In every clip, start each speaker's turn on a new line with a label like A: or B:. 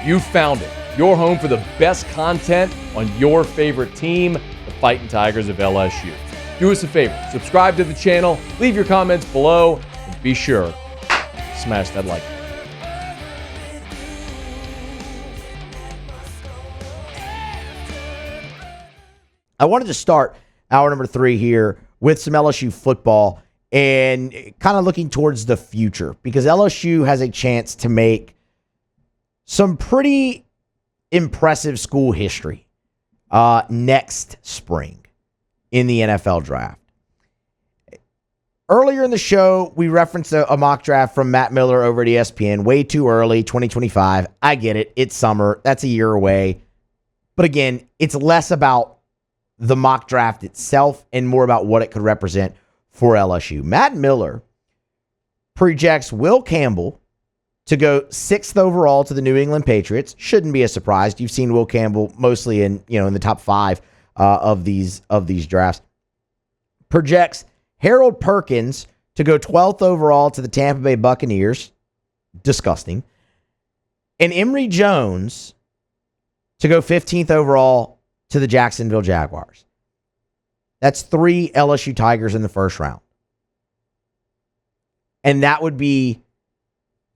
A: You found it. Your home for the best content on your favorite team, the Fighting Tigers of LSU. Do us a favor, subscribe to the channel, leave your comments below, and be sure to smash that like button.
B: I wanted to start hour number 3 here with some LSU football and kind of looking towards the future, because LSU has a chance to make some pretty impressive school history next spring in the NFL draft. Earlier in the show, we referenced a mock draft from Matt Miller over at ESPN. Way too early, 2025. I get it. It's summer. That's a year away. But again, it's less about the mock draft itself and more about what it could represent for LSU. Matt Miller projects Will Campbell to go 6th overall to the New England Patriots. Shouldn't be a surprise. You've seen Will Campbell mostly in the top 5 of these drafts. Projects Harold Perkins to go 12th overall to the Tampa Bay Buccaneers. Disgusting. And Emory Jones to go 15th overall to the Jacksonville Jaguars. That's 3 LSU Tigers in the first round. And that would be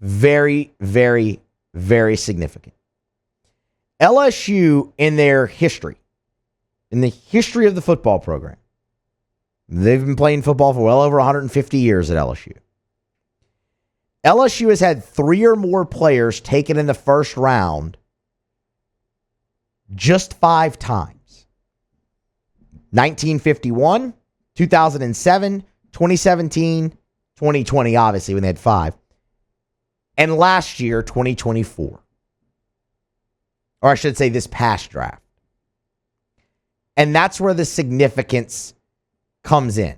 B: very, very, very significant. LSU in their history, in the history of the football program, they've been playing football for well over 150 years at LSU. LSU has had 3 or more players taken in the first round just 5 times. 1951, 2007, 2017, 2020, obviously, when they had 5. And last year, 2024. Or I should say this past draft. And that's where the significance comes in.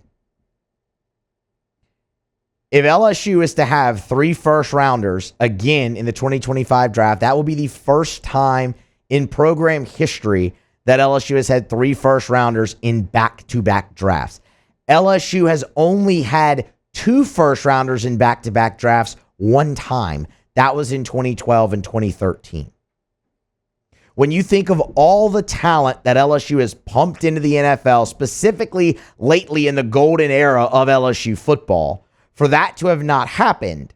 B: If LSU is to have 3 first-rounders again in the 2025 draft, that will be the first time in program history that LSU has had 3 first-rounders in back-to-back drafts. LSU has only had 2 first-rounders in back-to-back drafts one time. That was in 2012 and 2013. When you think of all the talent that LSU has pumped into the NFL, specifically lately in the golden era of LSU football, for that to have not happened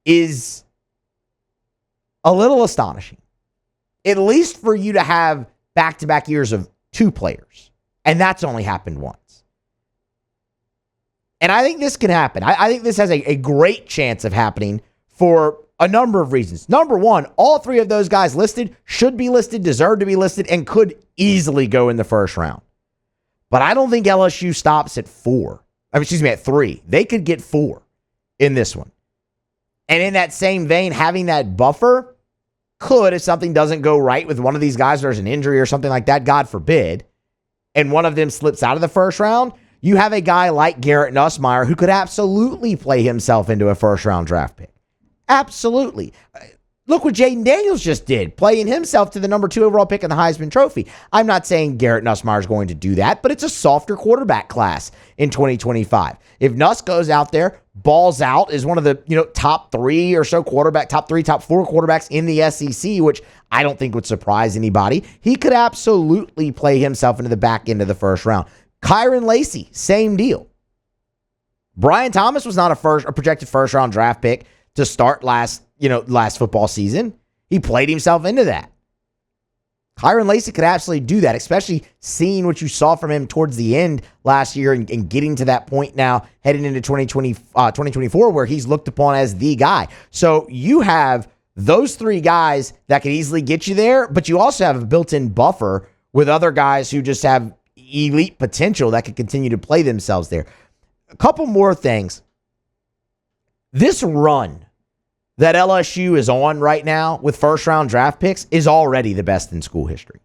B: is a little astonishing. At least for you to have back-to-back years of 2 players. And that's only happened once. And I think this can happen. I think this has a great chance of happening for a number of reasons. Number one, all 3 of those guys listed should be listed, deserve to be listed, and could easily go in the first round. But I don't think LSU stops at 3. They could get 4 in this one. And in that same vein, having that buffer could, if something doesn't go right with one of these guys, there's an injury or something like that, God forbid, and one of them slips out of the first round, you have a guy like Garrett Nussmeier who could absolutely play himself into a first-round draft pick. Absolutely. Look what Jaden Daniels just did, playing himself to the number 2 overall pick in the Heisman Trophy. I'm not saying Garrett Nussmeier is going to do that, but it's a softer quarterback class in 2025. If Nuss goes out there, balls out, is one of the top 3 or so top 4 quarterbacks in the SEC, which I don't think would surprise anybody, he could absolutely play himself into the back end of the first round. Kyron Lacey, same deal. Brian Thomas was not a projected first-round draft pick to start last football season. He played himself into that. Kyron Lacey could absolutely do that, especially seeing what you saw from him towards the end last year and getting to that point now heading into 2024 where he's looked upon as the guy. So you have those 3 guys that could easily get you there, but you also have a built-in buffer with other guys who just have elite potential that could continue to play themselves there. A couple more things. This run that LSU is on right now with first-round draft picks is already the best in school history.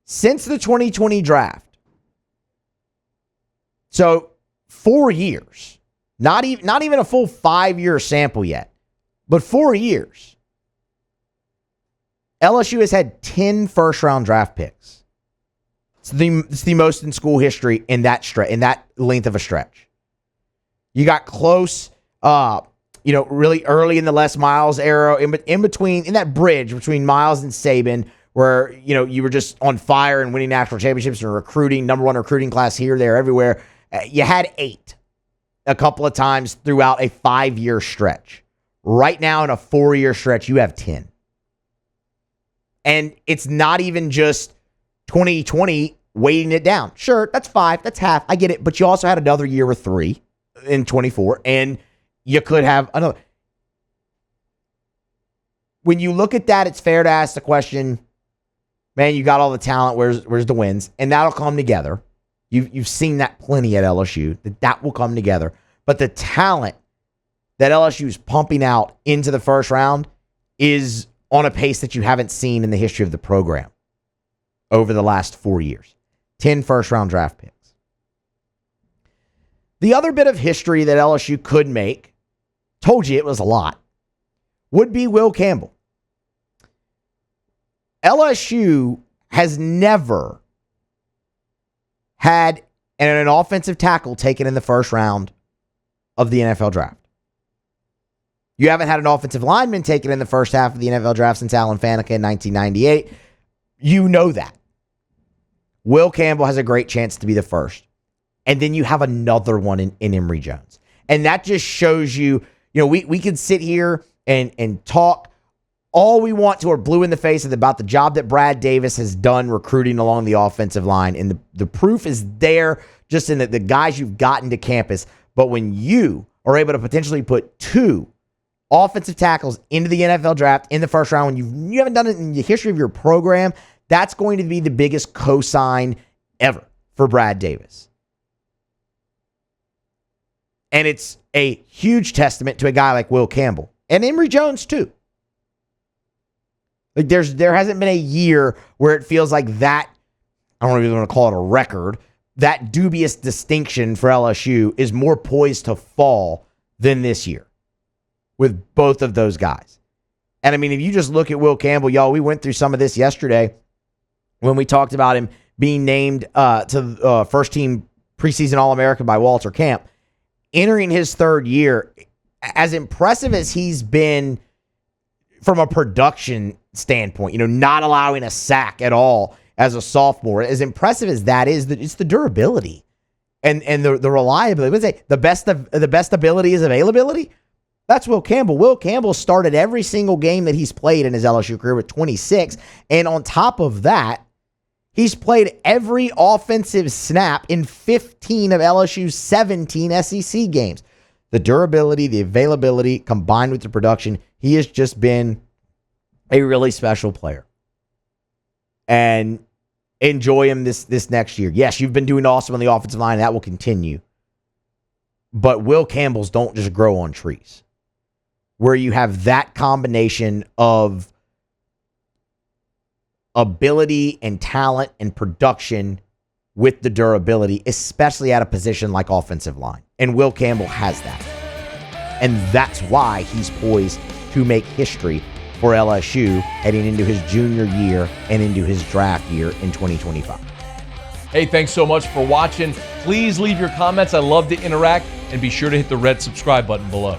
B: Since the 2020 draft, so 4 years, not even a full 5-year sample yet, but 4 years, LSU has had 10 first-round draft picks. It's the most in school history in that length of a stretch. You got close really early in the Les Miles era, in between, in that bridge between Miles and Saban, where, you were just on fire and winning national championships and recruiting, number one recruiting class here, there, everywhere. You had 8 a couple of times throughout a 5-year stretch. Right now in a 4-year stretch, you have 10. And it's not even just 2020 weighting it down. Sure, that's 5, that's half. I get it. But you also had another year with 3 in 24, and you could have another. When you look at that, it's fair to ask the question, man, you got all the talent. Where's the wins? And that'll come together. You've seen that plenty at LSU. That will come together. But the talent that LSU is pumping out into the first round is on a pace that you haven't seen in the history of the program over the last 4 years. 10 first-round draft picks. The other bit of history that LSU could make, told you it was a lot, would be Will Campbell. LSU has never had an offensive tackle taken in the first round of the NFL draft. You haven't had an offensive lineman taken in the first half of the NFL draft since Alan Faneca in 1998. You know that. Will Campbell has a great chance to be the first. And then you have another one in Emory Jones. And that just shows you, we can sit here and talk all we want to or blue in the face about the job that Brad Davis has done recruiting along the offensive line. And the proof is there just in the guys you've gotten to campus. But when you are able to potentially put 2 offensive tackles into the NFL draft in the first round, when you haven't done it in the history of your program, that's going to be the biggest cosign ever for Brad Davis. And it's a huge testament to a guy like Will Campbell and Emory Jones too. Like there hasn't been a year where it feels like that, I don't even want to call it a record, that dubious distinction for LSU is more poised to fall than this year with both of those guys. And I mean, if you just look at Will Campbell, y'all, we went through some of this yesterday when we talked about him being named to first team preseason All-American by Walter Camp. Entering his 3rd year, as impressive as he's been from a production standpoint, not allowing a sack at all as a sophomore, as impressive as that is, it's the durability and the reliability. What say? The best ability is availability. That's Will Campbell. Will Campbell started every single game that he's played in his LSU career with 26. And on top of that, he's played every offensive snap in 15 of LSU's 17 SEC games. The durability, the availability, combined with the production, he has just been a really special player. And enjoy him this next year. Yes, you've been doing awesome on the offensive line, and that will continue. But Will Campbell's don't just grow on trees. Where you have that combination of ability and talent and production with the durability, especially at a position like offensive line. And Will Campbell has that. And that's why he's poised to make history for LSU heading into his junior year and into his draft year in 2025.
A: Hey, thanks so much for watching. Please leave your comments. I love to interact, and be sure to hit the red subscribe button below.